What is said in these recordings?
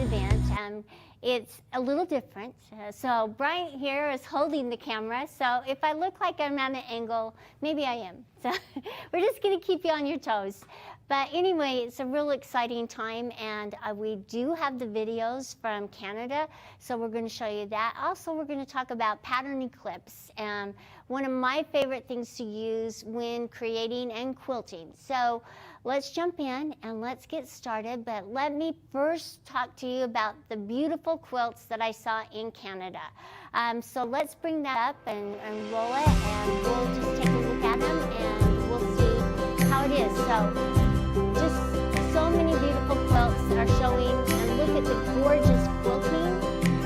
event. It's a little different. So Bryant here is holding the camera. So if I look like I'm at an angle, maybe I am. So we're just going to keep you on your toes. But anyway, it's a real exciting time, and we do have the videos from Canada, so we're going to show you that. Also, we're going to talk about pattern eClipse, one of my favorite things to use when creating and quilting. So let's jump in and let's get started, but let me first talk to you about the beautiful quilts that I saw in Canada. So let's bring that up and roll it, and we'll just take a look at them and we'll see how it is. So just so many beautiful quilts are showing, and look at the gorgeous quilting.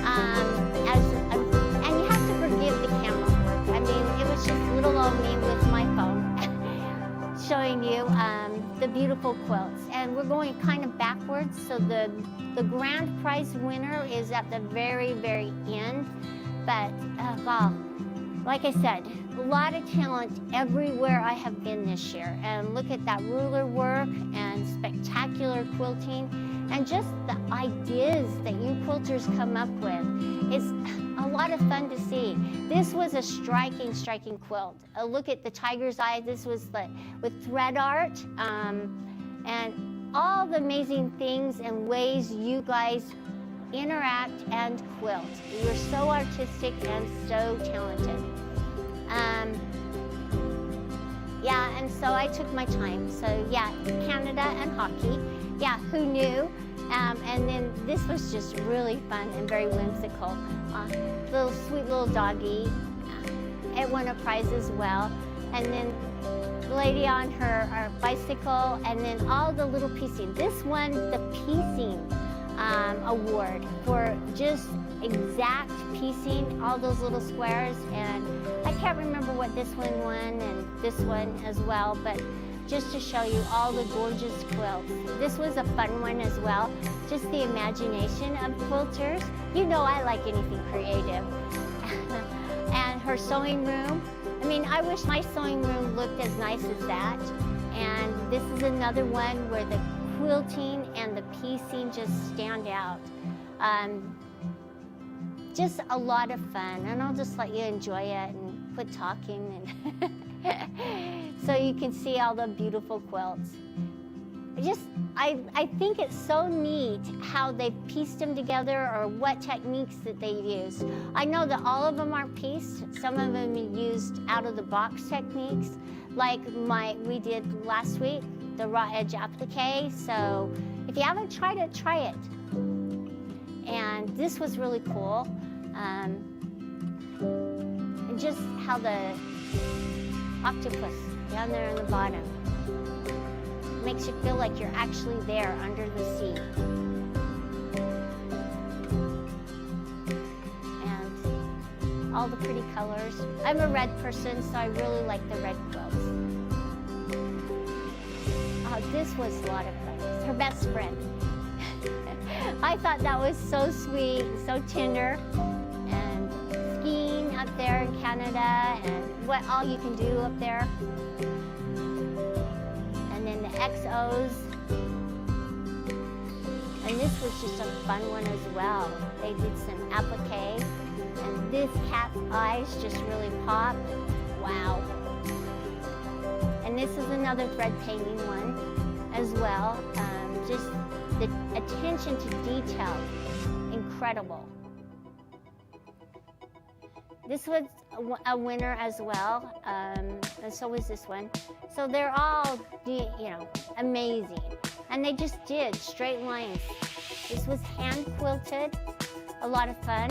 And you have to forgive the camera work. I mean, it was just little old me with my phone showing you the beautiful quilts. And we're going kind of backwards, so the grand prize winner is at the very, very end. But wow, like I said, a lot of talent everywhere I have been this year. And look at that ruler work and spectacular quilting and just the ideas that you quilters come up with. It's a lot of fun to see. This was a striking quilt. Look at the tiger's eye. This was with thread art and all the amazing things and ways you guys interact and quilt. You're so artistic and so talented. Yeah, and so I took my time. So yeah, Canada and hockey. Yeah, who knew? And then this was just really fun and very whimsical. Little sweet little doggy. It won a prize as well. And then the lady on her bicycle, and then all the little piecing. This won the piecing award for just exact piecing, all those little squares. And I can't remember what this one won and this one as well, but just to show you all the gorgeous quilts. This was a fun one as well, just the imagination of quilters. You know I like anything creative. And her sewing room, I mean, I wish my sewing room looked as nice as that. And this is another one where the quilting and the piecing just stand out. Just a lot of fun, and I'll just let you enjoy it and quit talking and so you can see all the beautiful quilts. I think it's so neat how they pieced them together, or what techniques that they used. I know that all of them aren't pieced. Some of them used out-of-the-box techniques, like we did last week, the raw edge applique. So if you haven't tried it, try it. And this was really cool. And just how the octopus down there on the bottom makes you feel like you're actually there under the sea. And all the pretty colors. I'm a red person, so I really like the red quilts. Oh, this was a lot of fun. It's her best friend. I thought that was so sweet, so tender. And skiing up there in Canada, and what all you can do up there. And then the XOs. And this was just a fun one as well. They did some applique, and this cat's eyes just really popped. Wow. And this is another thread painting one as well. Just the attention to detail, incredible. This was a winner as well, and so was this one. So they're all, amazing. And they just did straight lines. This was hand quilted, a lot of fun.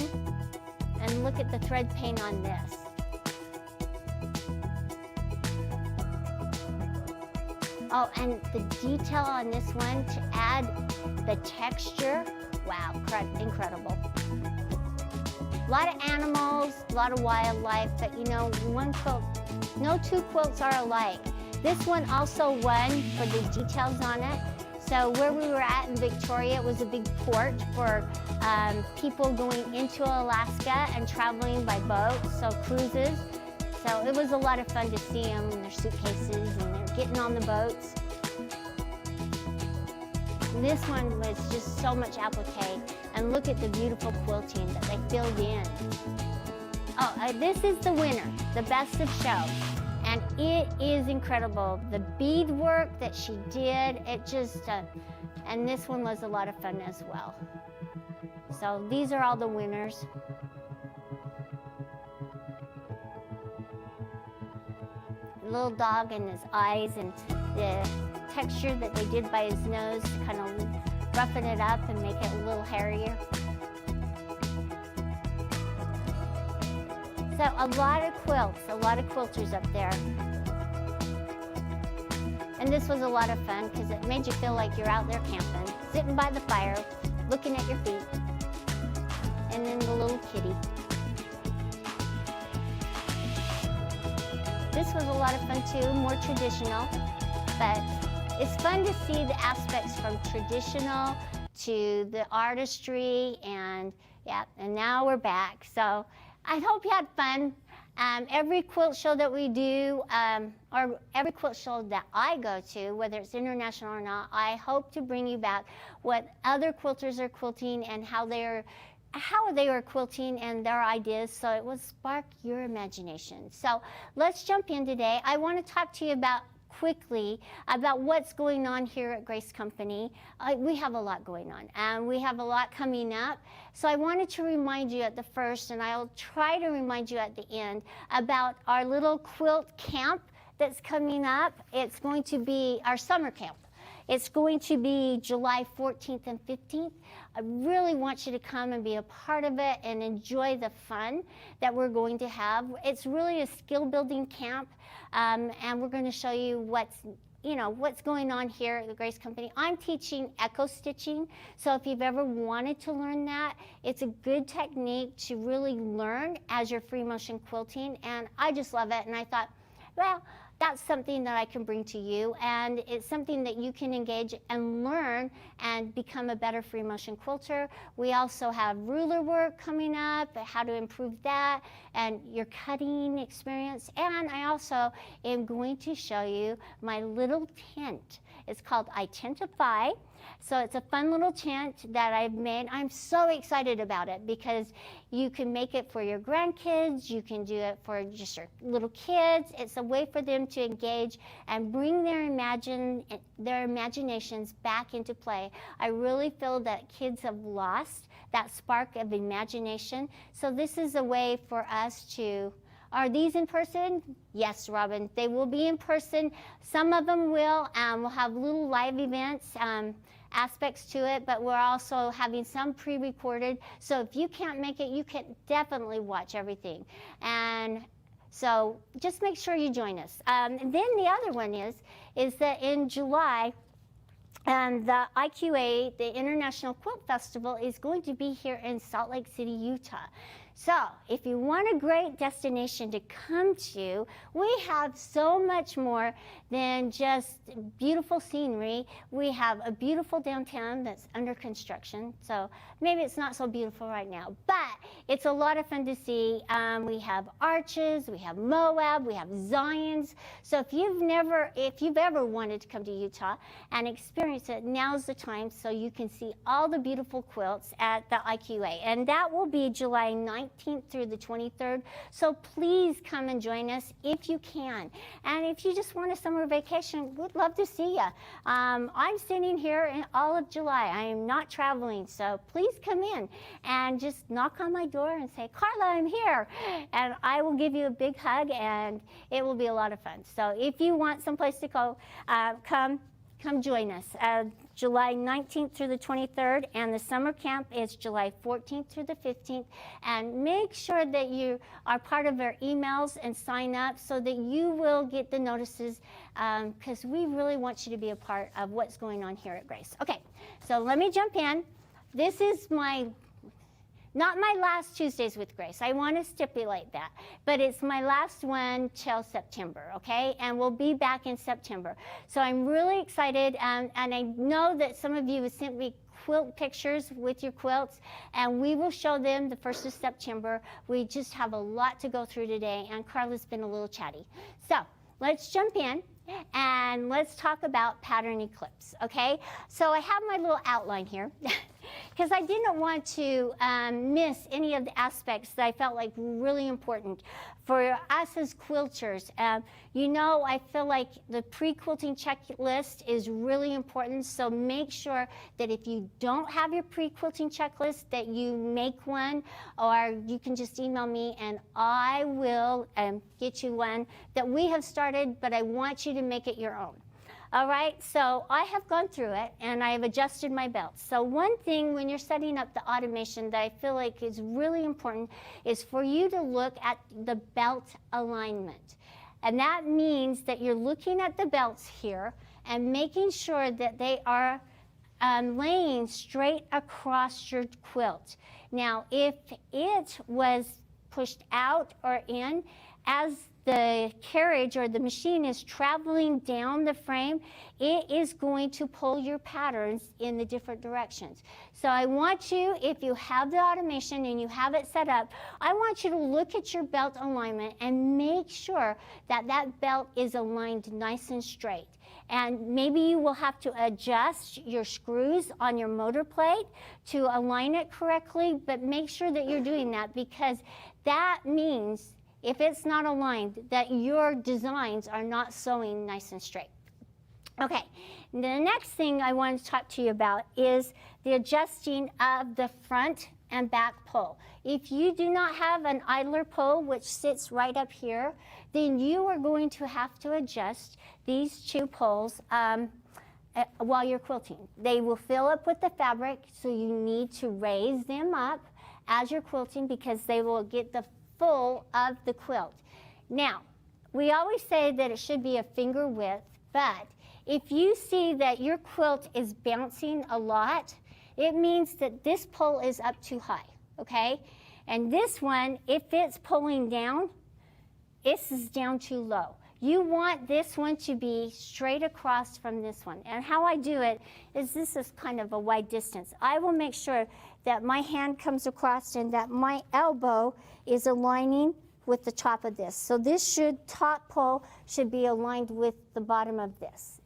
And look at the thread paint on this. Oh, and the detail on this one to add the texture, wow, incredible. A lot of animals, a lot of wildlife, but one quilt, no two quilts are alike. This one also won for the details on it. So where we were at in Victoria, it was a big port for people going into Alaska and traveling by boat, so cruises. So it was a lot of fun to see them in their suitcases and they're getting on the boats. This one was just so much applique, and look at the beautiful quilting that they filled in. Oh, this is the winner, the best of show. And it is incredible. The bead work that she did, it just, and this one was a lot of fun as well. So these are all the winners. Little dog and his eyes, and the texture that they did by his nose to kind of roughen it up and make it a little hairier. So a lot of quilts, a lot of quilters up there. And this was a lot of fun because it made you feel like you're out there camping, sitting by the fire, looking at your feet, and then the little kitty. This was a lot of fun too, more traditional, but it's fun to see the aspects from traditional to the artistry, and yeah, and now we're back. So I hope you had fun. Every quilt show that we do, or every quilt show that I go to, whether it's international or not, I hope to bring you back what other quilters are quilting and how they are quilting and their ideas, so it will spark your imagination. So let's jump in today. I want to talk to you quickly about what's going on here at Grace Company. We have a lot going on, and we have a lot coming up. So I wanted to remind you at the first, and I'll try to remind you at the end, about our little quilt camp that's coming up. It's going to be our summer camp. It's going to be July 14th and 15th. I really want you to come and be a part of it and enjoy the fun that we're going to have. It's really a skill building camp, and we're going to show you what's going on here at the Grace Company. I'm teaching echo stitching, so if you've ever wanted to learn that, it's a good technique to really learn as you're free motion quilting, and I just love it. And I thought, well, that's something that I can bring to you, and it's something that you can engage and learn and become a better free motion quilter. We also have ruler work coming up, how to improve that, and your cutting experience. And I also am going to show you my little tent. It's called Identify. So it's a fun little tent that I've made. I'm so excited about it because you can make it for your grandkids, you can do it for just your little kids. It's a way for them to engage and bring their imaginations back into play. I really feel that kids have lost that spark of imagination. So this is a way for us to. Are these in person? Yes, Robin, they will be in person. Some of them will. We'll have little live events, aspects to it, but we're also having some pre-recorded. So if you can't make it, you can definitely watch everything. And so just make sure you join us. And then the other one is that in July, the IQA, the International Quilt Festival, is going to be here in Salt Lake City, Utah. So if you want a great destination to come to, we have so much more than just beautiful scenery. We have a beautiful downtown that's under construction, so maybe it's not so beautiful right now, but it's a lot of fun to see. We have Arches, we have Moab, we have Zions. So if you've ever wanted to come to Utah and experience it, now's the time, so you can see all the beautiful quilts at the IQA. And that will be July 19th through the 23rd. So please come and join us if you can. And if you just want a summer vacation, we'd love to see you. I'm sitting here in all of July. I am not traveling, so please come in and just knock on my door and say, Carla, I'm here. And I will give you a big hug, and it will be a lot of fun. So if you want someplace to go, come join us. July 19th through the 23rd, and the summer camp is July 14th through the 15th. And make sure that you are part of our emails and sign up so that you will get the notices, because we really want you to be a part of what's going on here at Grace. Okay, so let me jump in. This is not my last Tuesdays with Grace. I want to stipulate that. But it's my last one till September, okay? And we'll be back in September. So I'm really excited, and I know that some of you have sent me quilt pictures with your quilts, and we will show them the 1st of September. We just have a lot to go through today, and Carla's been a little chatty. So let's jump in and let's talk about pattern eClipse, okay? So I have my little outline here because I didn't want to miss any of the aspects that I felt like were really important for us as quilters. You know, I feel like the pre-quilting checklist is really important, so make sure that if you don't have your pre-quilting checklist that you make one, or you can just email me and I will get you one that we have started, but I want you to make it your own. All right, so I have gone through it and I have adjusted my belts. So one thing when you're setting up the automation that I feel like is really important is for you to look at the belt alignment. And that means that you're looking at the belts here and making sure that they are laying straight across your quilt. Now, if it was pushed out or in, as the carriage or the machine is traveling down the frame, it is going to pull your patterns in the different directions. So I want you, if you have the automation and you have it set up, I want you to look at your belt alignment and make sure that that belt is aligned nice and straight. And maybe you will have to adjust your screws on your motor plate to align it correctly, but make sure that you're doing that, because that means if it's not aligned, that your designs are not sewing nice and straight. Okay, the next thing I want to talk to you about is the adjusting of the front and back pole. If you do not have an idler pole, which sits right up here, then you are going to have to adjust these two poles while you're quilting. They will fill up with the fabric, so you need to raise them up as you're quilting because they will get the full of the quilt. Now, we always say that it should be a finger width, but if you see that your quilt is bouncing a lot, it means that this pole is up too high, okay? And this one, if it's pulling down, this is down too low. You want this one to be straight across from this one. And how I do it is this is kind of a wide distance. I will make sure that my hand comes across and that my elbow is aligning with the top of this. So this top pole should be aligned with the bottom of this.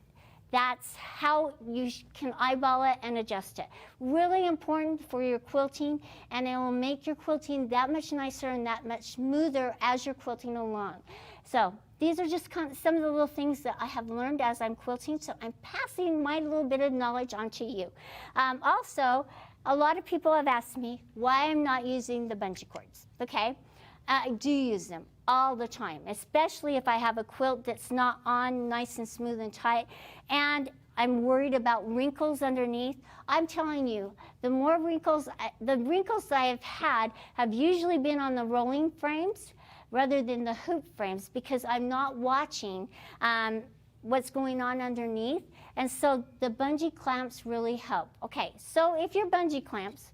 That's how you can eyeball it and adjust it. Really important for your quilting, and it will make your quilting that much nicer and that much smoother as you're quilting along. So these are just kind of some of the little things that I have learned as I'm quilting, so I'm passing my little bit of knowledge on to you. Also, a lot of people have asked me why I'm not using the bungee cords, okay? I do use them all the time, especially if I have a quilt that's not on nice and smooth and tight, and I'm worried about wrinkles underneath. I'm telling you, the wrinkles that I've had have usually been on the rolling frames rather than the hoop frames, because I'm not watching what's going on underneath, and so the bungee clamps really help. Okay, so if your bungee clamps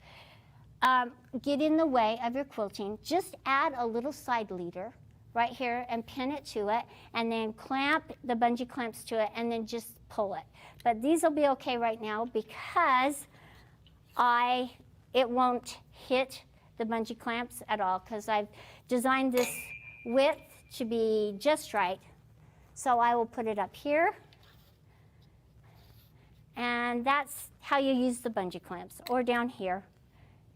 get in the way of your quilting, just add a little side leader right here and pin it to it, and then clamp the bungee clamps to it, and then just pull it. But these will be okay right now because it won't hit the bungee clamps at all, because I've designed this width to be just right. So I will put it up here, and that's how you use the bungee clamps, or down here.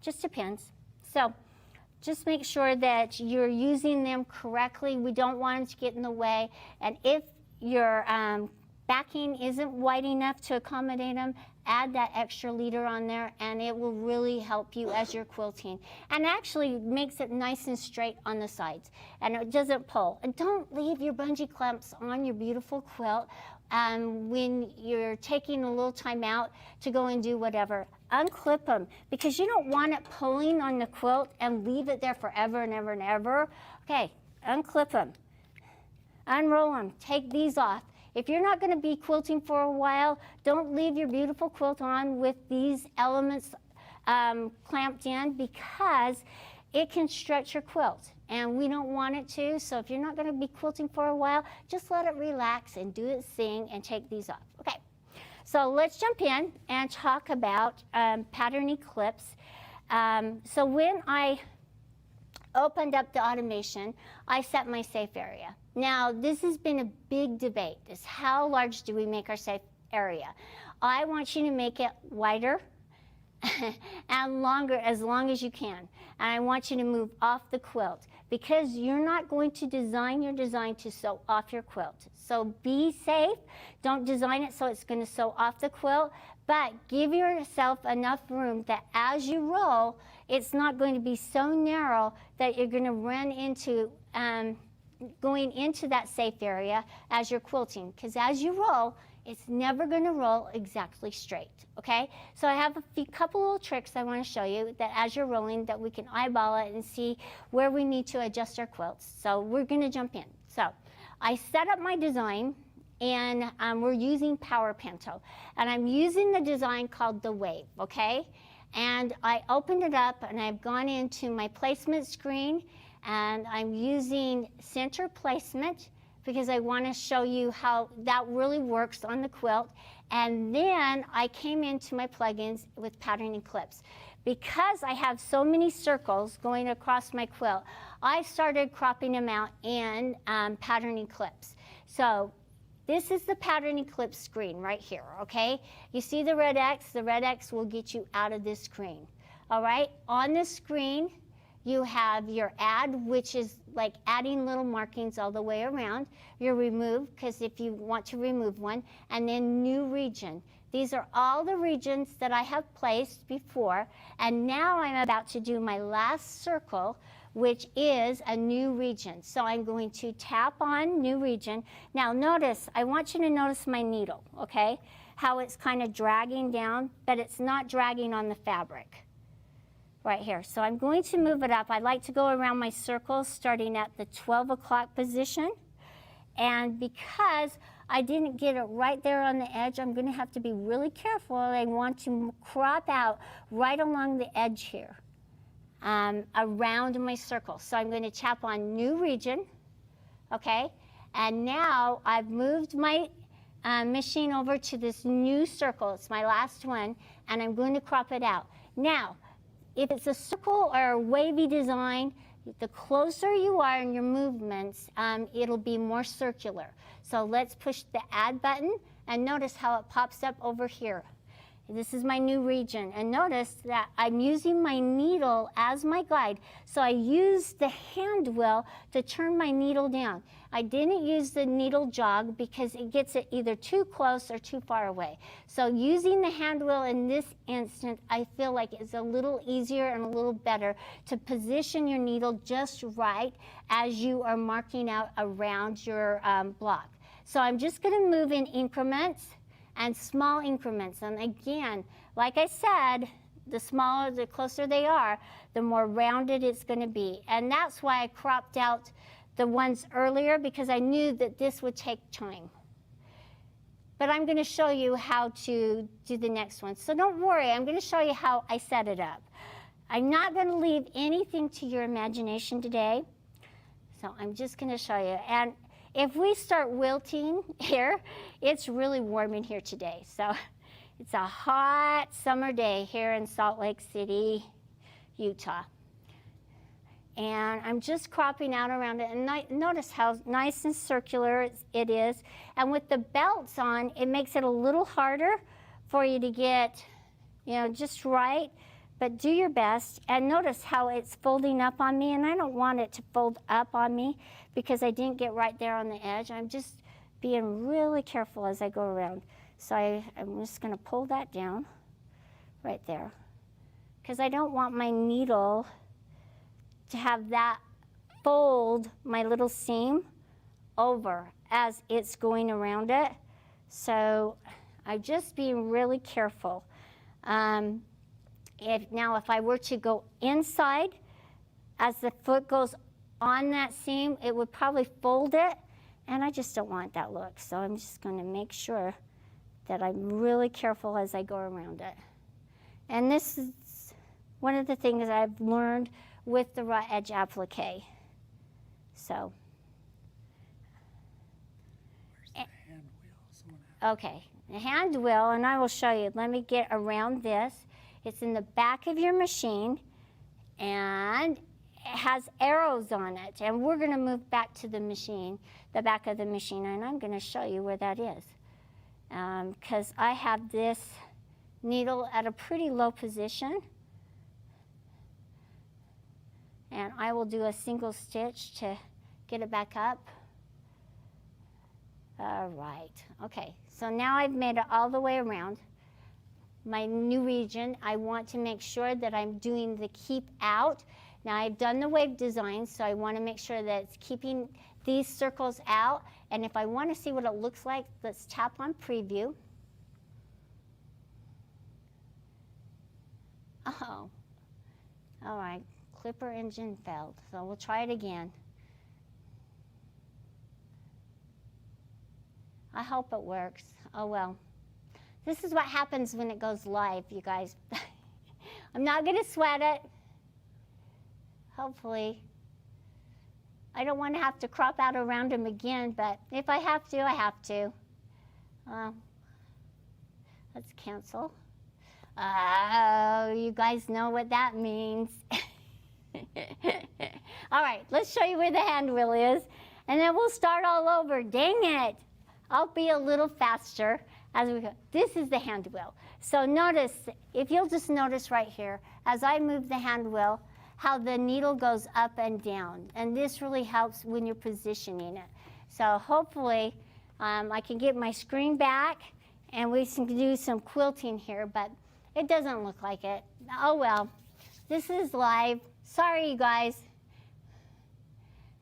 Just depends. So just make sure that you're using them correctly. We don't want them to get in the way. And if your backing isn't wide enough to accommodate them, add that extra leader on there, and it will really help you as you're quilting. And actually makes it nice and straight on the sides, and it doesn't pull. And don't leave your bungee clamps on your beautiful quilt when you're taking a little time out to go and do whatever. Unclip them, because you don't want it pulling on the quilt and leave it there forever and ever and ever. Okay, unclip them, unroll them, take these off. If you're not going to be quilting for a while, don't leave your beautiful quilt on with these elements clamped in, because it can stretch your quilt, and we don't want it to. So if you're not going to be quilting for a while, just let it relax and do its thing and take these off. Okay, so let's jump in and talk about pattern eClipse. So when I opened up the automation, I set my safe area. Now, this has been a big debate, is how large do we make our safe area? I want you to make it wider and longer, as long as you can. And I want you to move off the quilt, because you're not going to design your design to sew off your quilt. So be safe. Don't design it so it's going to sew off the quilt, but give yourself enough room that as you roll, it's not going to be so narrow that you're going to run into going into that safe area as you're quilting, because as you roll, it's never going to roll exactly straight, okay? So I have a couple little tricks I want to show you that as you're rolling, that we can eyeball it and see where we need to adjust our quilts. So we're going to jump in. So I set up my design, and we're using Power Panto, and I'm using the design called the Wave, okay? And I opened it up, and I've gone into my placement screen, and I'm using center placement because I want to show you how that really works on the quilt. And then I came into my plugins with Pattern eClipse. Because I have so many circles going across my quilt, I started cropping them out in Pattern eClipse. So this is the Pattern eClipse screen right here, okay? You see the red X? The red X will get you out of this screen, all right? On the screen, you have your add, which is like adding little markings all the way around. Your remove, because if you want to remove one, and then new region. These are all the regions that I have placed before, and now I'm about to do my last circle, which is a new region. So I'm going to tap on new region. Now notice, I want you to notice my needle, okay? How it's kind of dragging down, but it's not dragging on the fabric. Right here. So I'm going to move it up. I like to go around my circles starting at the 12 o'clock position. And because I didn't get it right there on the edge, I'm going to have to be really careful. I want to crop out right along the edge here around my circle. So I'm going to tap on new region, okay? And now I've moved my machine over to this new circle. It's my last one, and I'm going to crop it out. Now, if it's a circle or a wavy design, the closer you are in your movements, it'll be more circular. So let's push the add button, and notice how it pops up over here. This is my new region, and notice that I'm using my needle as my guide. So I use the hand wheel to turn my needle down. I didn't use the needle jog because it gets it either too close or too far away. So using the hand wheel in this instant, I feel like it's a little easier and a little better to position your needle just right as you are marking out around your block. So I'm just going to move in increments and small increments. And again, like I said, the smaller, the closer they are, the more rounded it's going to be. And that's why I cropped out the ones earlier, because I knew that this would take time. But I'm going to show you how to do the next one. So don't worry, I'm going to show you how I set it up. I'm not going to leave anything to your imagination today. So I'm just going to show you. And if we start wilting here, it's really warm in here today. So it's a hot summer day here in Salt Lake City, Utah. And I'm just cropping out around it. And notice how nice and circular it is. And with the belts on, it makes it a little harder for you to get, just right. But do your best. And notice how it's folding up on me. And I don't want it to fold up on me because I didn't get right there on the edge. I'm just being really careful as I go around. So I'm just going to pull that down right there, because I don't want my needle to have that fold my little seam over as it's going around it. So I'm just being really careful. If I were to go inside, as the foot goes on that seam, it would probably fold it, and I just don't want that look. So I'm just going to make sure that I'm really careful as I go around it. And this is one of the things I've learned with the raw edge applique. So. Where's the hand wheel? Okay, the hand wheel, and I will show you. Let me get around this. It's in the back of your machine, and has arrows on it, and we're going to move back to the machine, the back of the machine, and I'm going to show you where that is, because I have this needle at a pretty low position, and I will do a single stitch to get it back up. All right, okay, so now I've made it all the way around my new region. I want to make sure that I'm doing the keep out. Now I've done the wave design, so I want to make sure that it's keeping these circles out, and if I want to see what it looks like, let's tap on preview. Oh, all right, Clipper engine failed, so we'll try it again. I hope it works. Oh well. This is what happens when it goes live, you guys. I'm not going to sweat it. Hopefully. I don't want to have to crop out around them again, but if I have to, I have to. Let's cancel. Oh, you guys know what that means. All right, let's show you where the hand wheel is, and then we'll start all over. Dang it. I'll be a little faster as we go. This is the hand wheel. So notice, if you'll just notice right here, as I move the hand wheel, how the needle goes up and down. And this really helps when you're positioning it. So hopefully I can get my screen back and we can do some quilting here, but it doesn't look like it. Oh well, this is live. Sorry, you guys.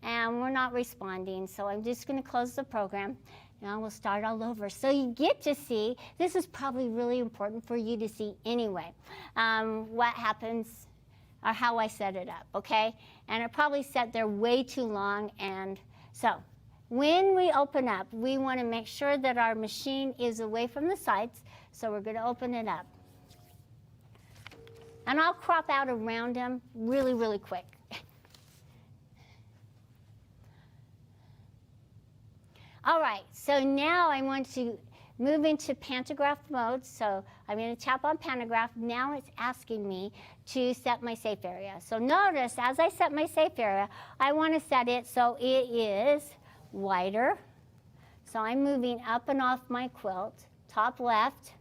And we're not responding, so I'm just going to close the program. Now we'll start all over. So you get to see, this is probably really important for you to see anyway, what happens or how I set it up, okay? And it probably sat there way too long, and so when we open up, we want to make sure that our machine is away from the sides, so we're going to open it up. And I'll crop out around them really, really quick. All right, so now I want to move into pantograph mode. So I'm going to tap on pantograph. Now it's asking me to set my safe area. So notice, as I set my safe area, I want to set it so it is wider. So I'm moving up and off my quilt, top left,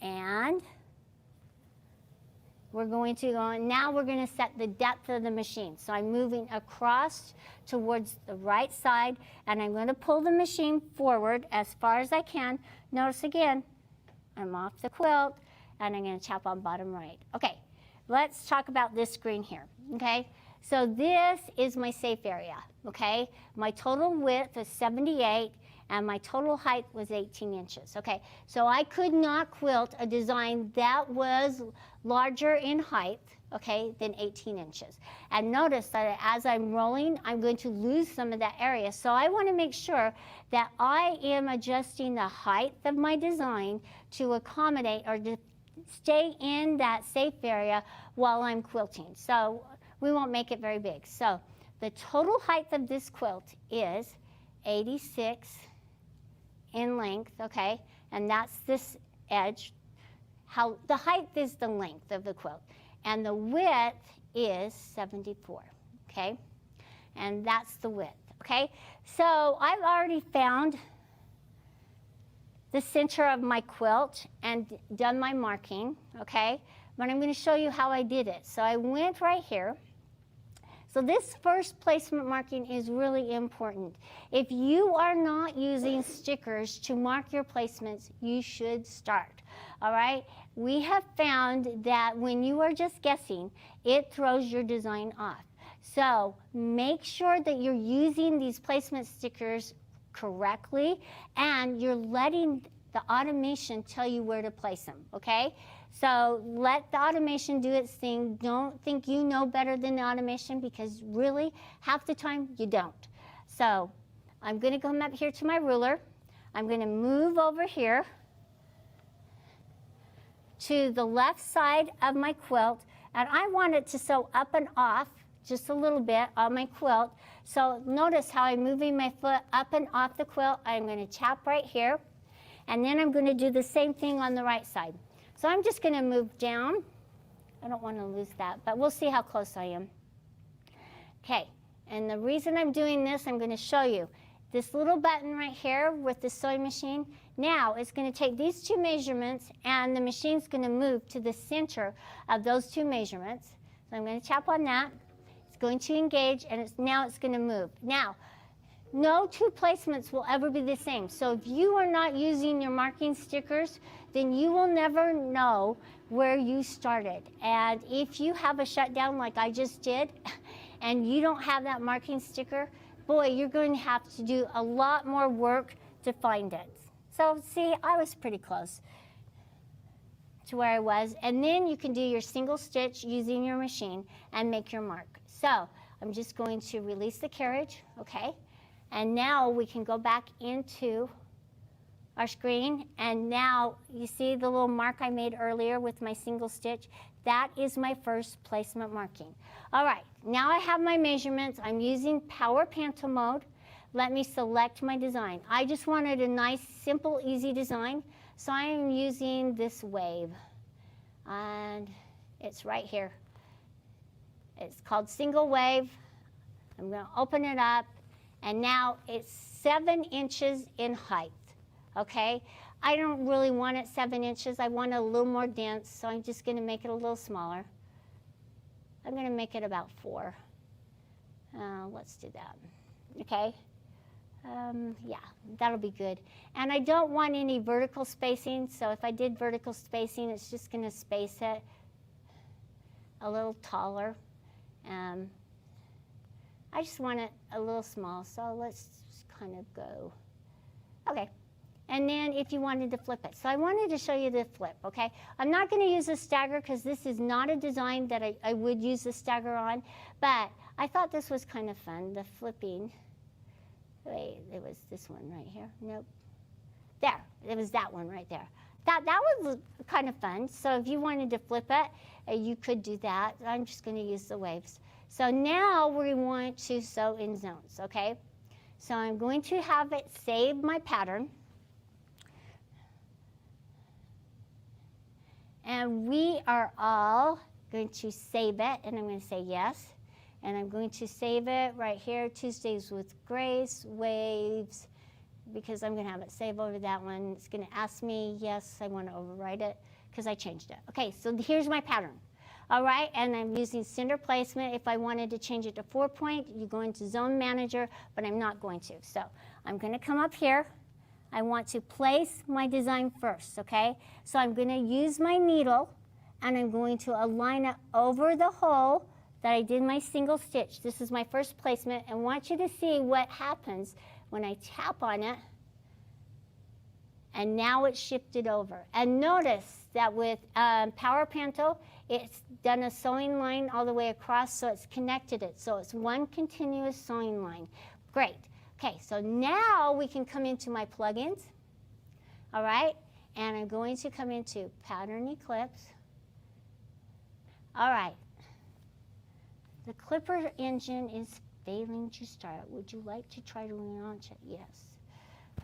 and we're going to go, and now we're going to set the depth of the machine. So I'm moving across towards the right side, and I'm going to pull the machine forward as far as I can. Notice again, I'm off the quilt, and I'm going to tap on bottom right. Okay, let's talk about this screen here, okay? So this is my safe area, okay? My total width is 78, and my total height was 18 inches, okay? So I could not quilt a design that was larger in height, okay, than 18 inches. And notice that as I'm rolling, I'm going to lose some of that area. So I want to make sure that I am adjusting the height of my design to accommodate or to stay in that safe area while I'm quilting. So we won't make it very big. So the total height of this quilt is 86 in length, okay, and that's this edge. How the height is the length of the quilt, and the width is 74, okay, and that's the width, okay. So I've already found the center of my quilt and done my marking, okay, but I'm going to show you how I did it. So I went right here. So this first placement marking is really important. If you are not using stickers to mark your placements, you should start, all right? We have found that when you are just guessing, it throws your design off. So make sure that you're using these placement stickers correctly, and you're letting the automation tell you where to place them, okay? So let the automation do its thing. Don't think you know better than the automation, because really, half the time, you don't. So I'm going to come up here to my ruler. I'm going to move over here to the left side of my quilt, and I want it to sew up and off just a little bit on my quilt. So notice how I'm moving my foot up and off the quilt. I'm going to tap right here, and then I'm going to do the same thing on the right side. So I'm just going to move down. I don't want to lose that, but we'll see how close I am. Okay, and the reason I'm doing this, I'm going to show you. This little button right here with the sewing machine, now it's going to take these two measurements and the machine's going to move to the center of those two measurements. So I'm going to tap on that. It's going to engage and now it's going to move. Now, no two placements will ever be the same. So if you are not using your marking stickers, then you will never know where you started. And if you have a shutdown like I just did, and you don't have that marking sticker, boy, you're going to have to do a lot more work to find it. So see, I was pretty close to where I was. And then you can do your single stitch using your machine and make your mark. So I'm just going to release the carriage, okay? And now we can go back into our screen. And now you see the little mark I made earlier with my single stitch? That is my first placement marking. All right, now I have my measurements. I'm using Power Panto mode. Let me select my design. I just wanted a nice, simple, easy design. So I am using this wave. And it's right here. It's called Single Wave. I'm going to open it up. And now it's 7 inches in height, okay? I don't really want it 7 inches. I want it a little more dense, so I'm just going to make it a little smaller. I'm going to make it about 4. Let's do that, okay? Yeah, that'll be good. And I don't want any vertical spacing, so if I did vertical spacing, it's just going to space it a little taller. I just want it a little small, so let's just kind of go. Okay, and then if you wanted to flip it. So I wanted to show you the flip, okay? I'm not going to use a stagger because this is not a design that I would use the stagger on, but I thought this was kind of fun, the flipping. Wait, it was this one right here. Nope. There, it was that one right there. That was kind of fun. So if you wanted to flip it, you could do that. I'm just going to use the waves. So now we want to sew in zones, okay? So I'm going to have it save my pattern. And we are all going to save it, and I'm going to say yes. And I'm going to save it right here, Tuesdays with Grace, waves, because I'm going to have it save over that one. It's going to ask me, yes, I want to overwrite it, because I changed it. Okay, so here's my pattern. All right, and I'm using center placement. If I wanted to change it to 4-point, you go into Zone Manager, but I'm not going to. So I'm going to come up here. I want to place my design first, okay? So I'm going to use my needle, and I'm going to align it over the hole that I did my single stitch. This is my first placement, and I want you to see what happens when I tap on it, and now it's shifted over. And notice that with Power Panto, it's done a sewing line all the way across, so it's connected it. So it's one continuous sewing line. Great. Okay, so now we can come into my plugins. All right, and I'm going to come into Pattern eClipse. All right. The Clipper engine is failing to start. Would you like to try to relaunch it? Yes.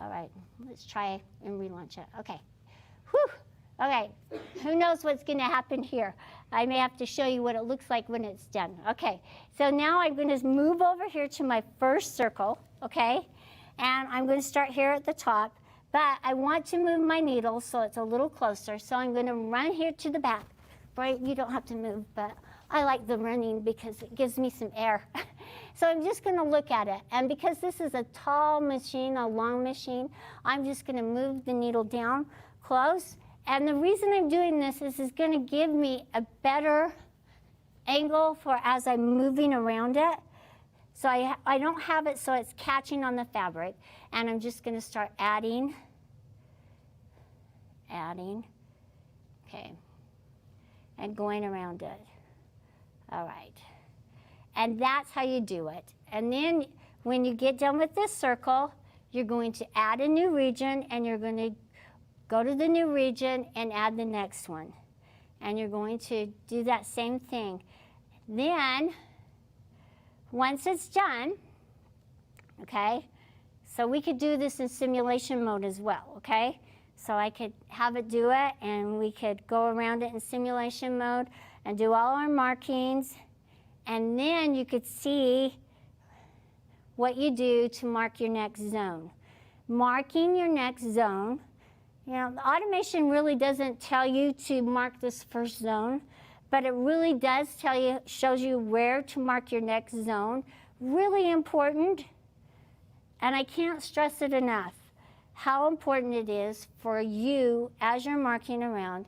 All right, let's try and relaunch it. Okay. Whew. Okay, who knows what's going to happen here? I may have to show you what it looks like when it's done. Okay, so now I'm going to move over here to my first circle, okay? And I'm going to start here at the top, but I want to move my needle so it's a little closer. So I'm going to run here to the back. Right, you don't have to move, but I like the running because it gives me some air. So I'm just going to look at it. And because this is a tall machine, a long machine, I'm just going to move the needle down close. And the reason I'm doing this is it's going to give me a better angle for as I'm moving around it. So I don't have it so it's catching on the fabric. And I'm just going to start adding. Okay. And going around it. All right. And that's how you do it. And then when you get done with this circle, you're going to add a new region, and you're going to go to the new region and add the next one. And you're going to do that same thing. Then, once it's done, okay, so we could do this in simulation mode as well, okay? So I could have it do it, and we could go around it in simulation mode and do all our markings. And then you could see what you do to mark your next zone. Marking your next zone, you know, the automation really doesn't tell you to mark this first zone, but it really does tell you, shows you where to mark your next zone. Really important, and I can't stress it enough, how important it is for you, as you're marking around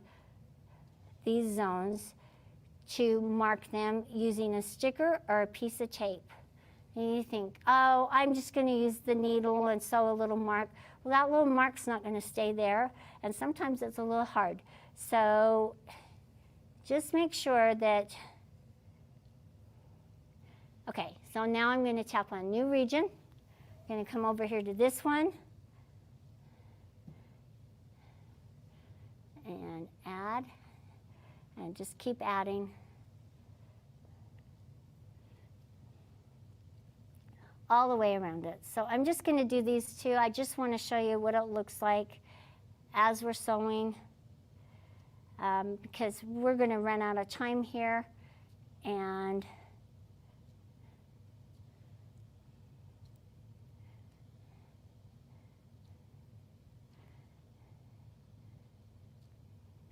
these zones, to mark them using a sticker or a piece of tape. And you think, oh, I'm just going to use the needle and sew a little mark. Well, that little mark's not going to stay there, and sometimes it's a little hard. So just make sure that, okay, so now I'm going to tap on New Region. I'm going to come over here to this one and add, and just keep adding. All the way around it. So I'm just going to do these two. I just want to show you what it looks like as we're sewing, because we're going to run out of time here. And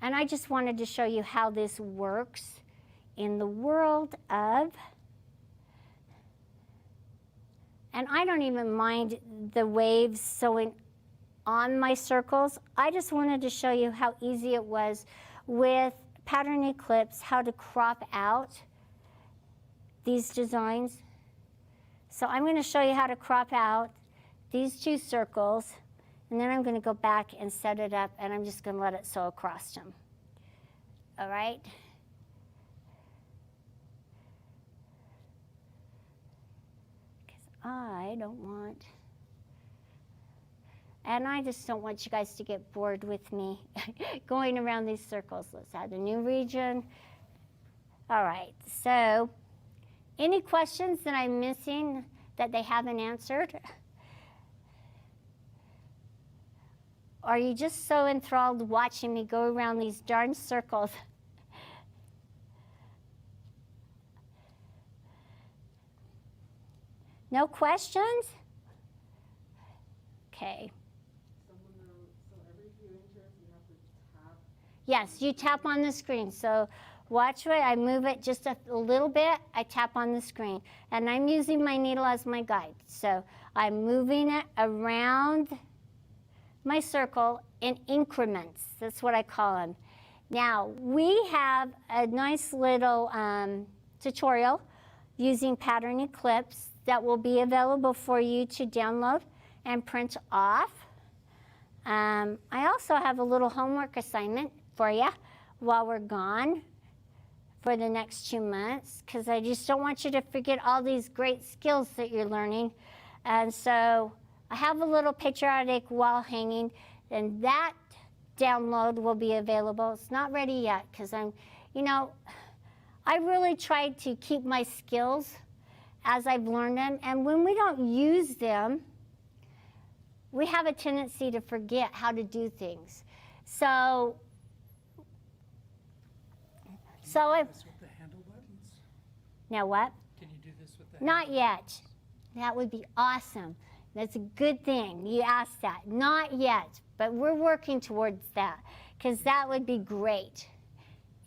I just wanted to show you how this works in the world of, and I don't even mind the waves sewing on my circles. I just wanted to show you how easy it was with Pattern eClipse, how to crop out these designs. So I'm going to show you how to crop out these two circles, and then I'm going to go back and set it up, and I'm just going to let it sew across them. All right? I don't want, and I just don't want you guys to get bored with me going around these circles. Let's add a new region. All right, so any questions that I'm missing that they haven't answered? Or are you just so enthralled watching me go around these darn circles? No questions? Okay. So every few inches you have to tap? Yes, you tap on the screen. So watch what I move it just a little bit, I tap on the screen. And I'm using my needle as my guide. So I'm moving it around my circle in increments. That's what I call them. Now, we have a nice little tutorial using Pattern eClipse that will be available for you to download and print off. I also have a little homework assignment for you while we're gone for the next 2 months, because I just don't want you to forget all these great skills that you're learning. And so I have a little patriotic wall hanging, and that download will be available. It's not ready yet, because I really tried to keep my skills as I've learned them, and when we don't use them, we have a tendency to forget how to do things. So I, This with the handle buttons? now what? Can you do this with the Not yet. That would be awesome. That's a good thing you asked that. Not yet, but we're working towards that, because that would be great.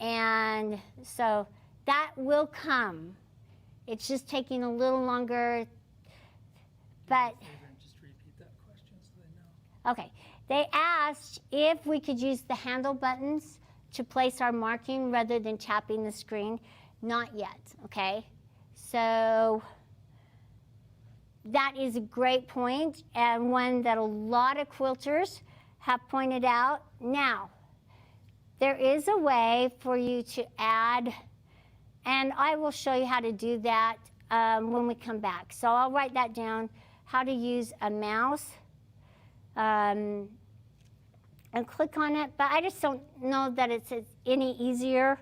And so that will come. It's just taking a little longer, but Just repeat that question so they know. okay. They asked if we could use the handle buttons to place our marking rather than tapping the screen. Not yet, okay? So that is a great point, and one that a lot of quilters have pointed out. Now, there is a way for you to add, and I will show you how to do that when we come back. So I'll write that down, how to use a mouse and click on it. But I just don't know that it's any easier.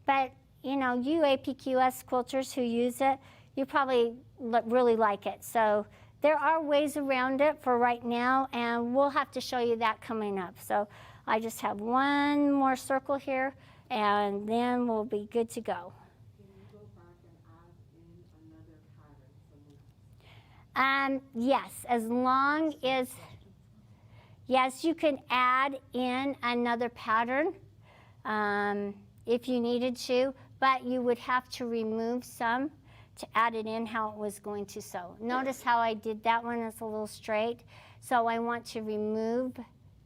But, you APQS quilters who use it, you probably really like it. So there are ways around it for right now, and we'll have to show you that coming up. So I just have one more circle here, and then we'll be good to go. Can you go back and add Yes, as long as, yes, you can add in another pattern if you needed to, but you would have to remove some to add it in how it was going to sew. Notice how I did that one, it's a little straight. So I want to remove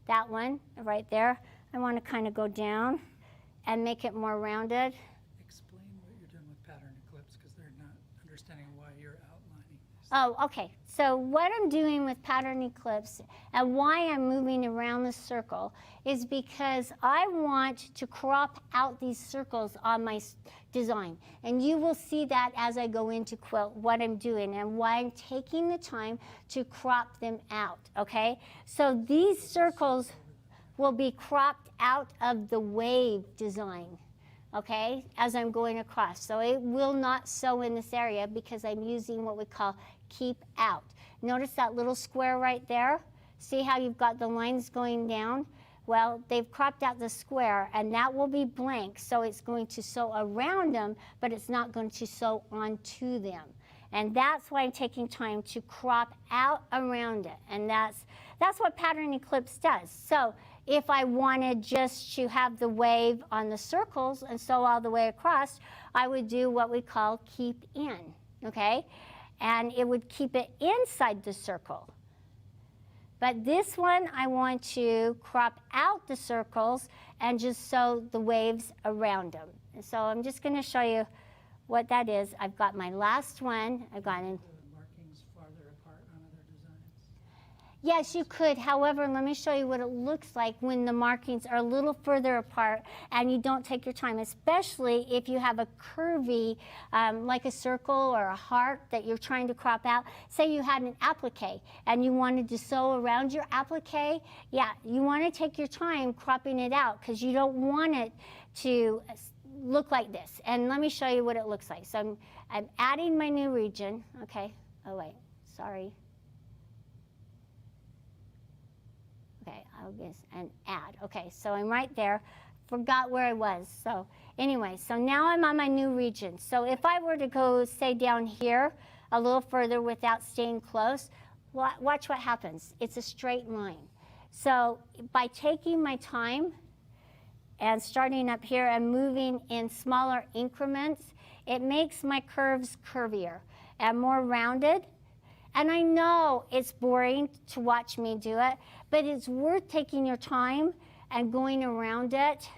that one right there. I want to kind of go down and make it more rounded. Explain what you're doing with pattern eclipse because they're not understanding why you're outlining this. Oh, okay. So what I'm doing with pattern eclipse and why I'm moving around the circle is because I want to crop out these circles on my design. And you will see that as I go into quilt, what I'm doing and why I'm taking the time to crop them out, okay? So these circles will be cropped out of the wave design, okay, as I'm going across. So it will not sew in this area because I'm using what we call keep out. Notice that little square right there? See how you've got the lines going down? Well, they've cropped out the square and that will be blank, so it's going to sew around them, but it's not going to sew onto them. And that's why I'm taking time to crop out around it. And that's what pattern eclipse does. So if I wanted just to have the wave on the circles and sew all the way across, I would do what we call keep in, okay? And it would keep it inside the circle. But this one, I want to crop out the circles and just sew the waves around them. And so I'm just going to show you what that is. I've got my last one. I've got in. The markings farther apart on other designs. Yes, you could. However, let me show you what it looks like when the markings are a little further apart and you don't take your time, especially if you have a curvy, like a circle or a heart that you're trying to crop out. Say you had an applique and you wanted to sew around your applique. Yeah, you want to take your time cropping it out because you don't want it to look like this. And let me show you what it looks like. So I'm adding my new region. Okay. Oh, wait. Sorry. Okay, I'll guess and add. Okay, so I'm right there. Forgot where I was. So anyway, so now I'm on my new region. So if I were to go, say, down here a little further without staying close, watch what happens. It's a straight line. So by taking my time and starting up here and moving in smaller increments, it makes my curves curvier and more rounded. And I know it's boring to watch me do it, but it's worth taking your time and going around it.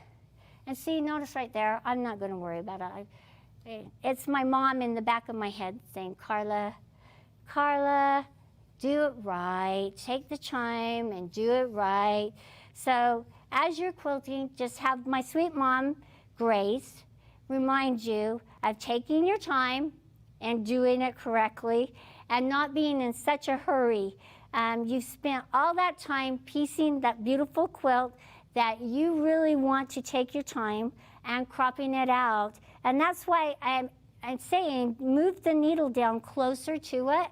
And see, notice right there, I'm not going to worry about it. It's my mom in the back of my head saying, Carla, Carla, do it right. Take the time and do it right. So as you're quilting, just have my sweet mom, Grace, remind you of taking your time and doing it correctly and not being in such a hurry. You've spent all that time piecing that beautiful quilt that you really want to take your time and cropping it out. And that's why I'm saying move the needle down closer to it.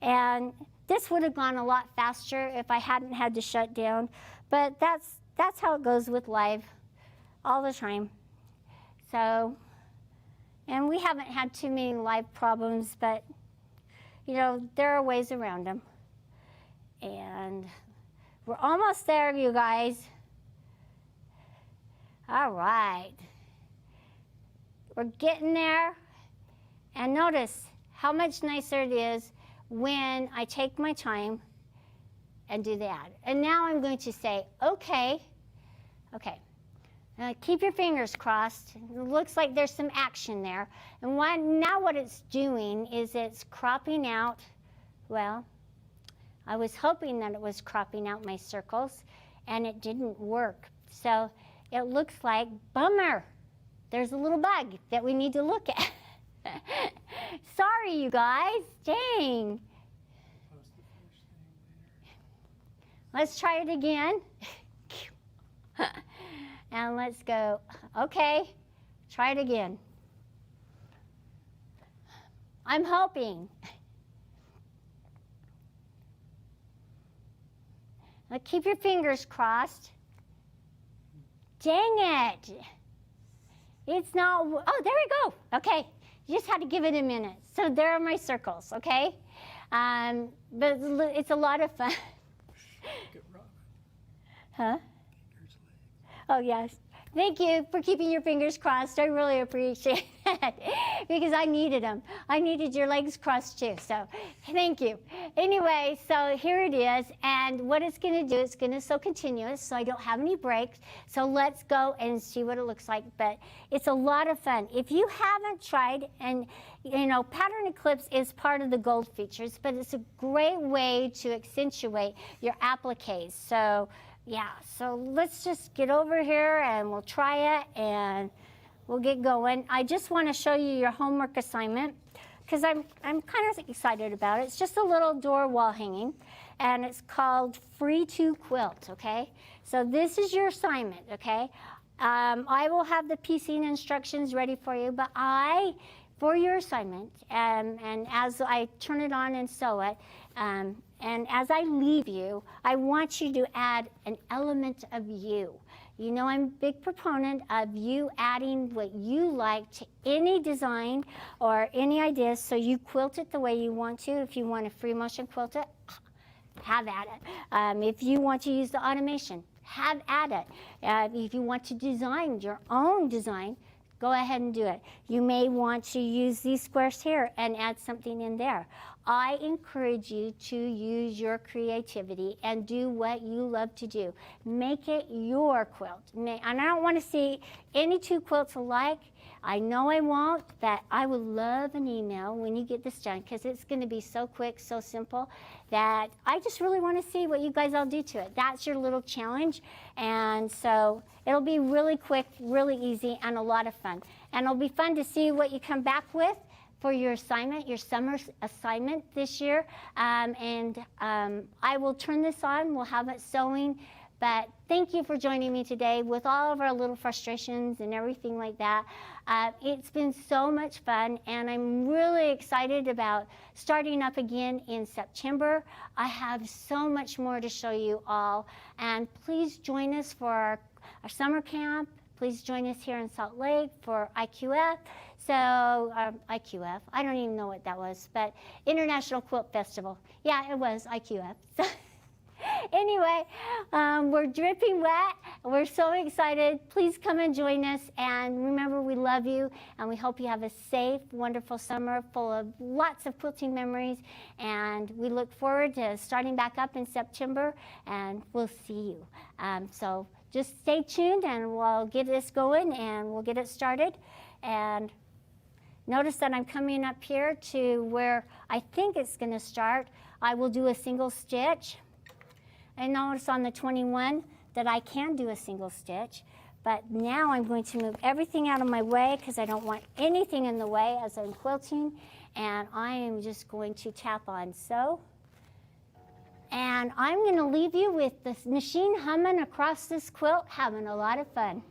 And this would have gone a lot faster if I hadn't had to shut down. But that's how it goes with live all the time. So, and we haven't had too many live problems, but you know, there are ways around them. And we're almost there, you guys. All right. We're getting there. And notice how much nicer it is when I take my time and do that. And now I'm going to say, okay. Keep your fingers crossed. It looks like there's some action there. And now what it's doing is it's cropping out, well, I was hoping that it was cropping out my circles, and it didn't work. So it looks like, bummer, there's a little bug that we need to look at. Sorry, you guys, dang. Post the finished thing later. Let's try it again. And let's go, okay, try it again. I'm hoping. Now keep your fingers crossed. Dang it. It's not, oh, there we go. Okay, you just had to give it a minute. So there are my circles, okay? But it's a lot of fun. Get Robin. Huh? Fingers, legs. Oh, yes. Thank you for keeping your fingers crossed. I really appreciate it because I needed them. I needed your legs crossed too, so thank you. Anyway, so here it is, and what it's going to do, it's going to sew continuous, so I don't have any breaks. So let's go and see what it looks like, but it's a lot of fun. If you haven't tried, and you know, pattern eclipse is part of the gold features, but it's a great way to accentuate your appliques. So yeah, so let's just get over here and we'll try it and we'll get going. I just want to show you your homework assignment because I'm kind of excited about it. It's just a little door wall hanging and it's called Free to Quilt, okay? So this is your assignment, okay? I will have the piecing instructions ready for you, but for your assignment, and as I turn it on and sew it, and as I leave you, I want you to add an element of you. You know I'm a big proponent of you adding what you like to any design or any ideas, so you quilt it the way you want to. If you want to free motion quilt it, have at it. If you want to use the automation, have at it. If you want to design your own design, go ahead and do it. You may want to use these squares here and add something in there. I encourage you to use your creativity and do what you love to do. Make it your quilt. And I don't want to see any two quilts alike. I know I won't, but I would love an email when you get this done because it's going to be so quick, so simple that I just really want to see what you guys all do to it. That's your little challenge. And so it'll be really quick, really easy, and a lot of fun. And it'll be fun to see what you come back with for your assignment, your summer assignment this year. I will turn this on. We'll have it sewing. But thank you for joining me today with all of our little frustrations and everything like that. It's been so much fun, and I'm really excited about starting up again in September. I have so much more to show you all. And please join us for our summer camp. Please join us here in Salt Lake for IQF. So, IQF, I don't even know what that was, but International Quilt Festival. Yeah, it was IQF. Anyway, we're dripping wet. We're so excited. Please come and join us. And remember, we love you, and we hope you have a safe, wonderful summer full of lots of quilting memories. And we look forward to starting back up in September, and we'll see you. So just stay tuned, and we'll get this going, and we'll get it started. And notice that I'm coming up here to where I think it's going to start. I will do a single stitch. And notice on the 21 that I can do a single stitch, but now I'm going to move everything out of my way because I don't want anything in the way as I'm quilting, and I am just going to tap on sew. And I'm going to leave you with the machine humming across this quilt, having a lot of fun.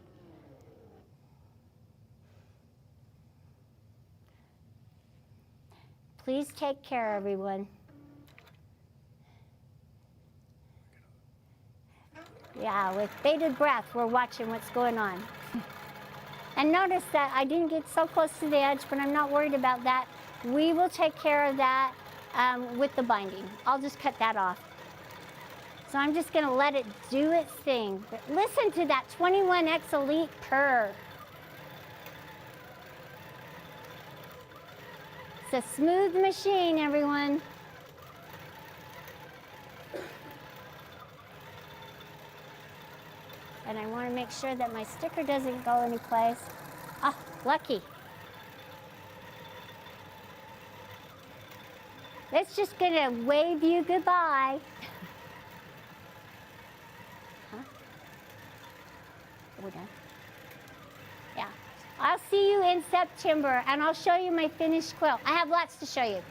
Please take care, everyone. Yeah, with bated breath, we're watching what's going on. And notice that I didn't get so close to the edge, but I'm not worried about that. We will take care of that with the binding. I'll just cut that off. So I'm just gonna let it do its thing. But listen to that 21X Elite purr. It's a smooth machine, everyone. And I want to make sure that my sticker doesn't go anyplace. Ah, lucky. It's just gonna wave you goodbye. Huh? Are we done? Yeah. I'll see you in September, and I'll show you my finished quilt. I have lots to show you.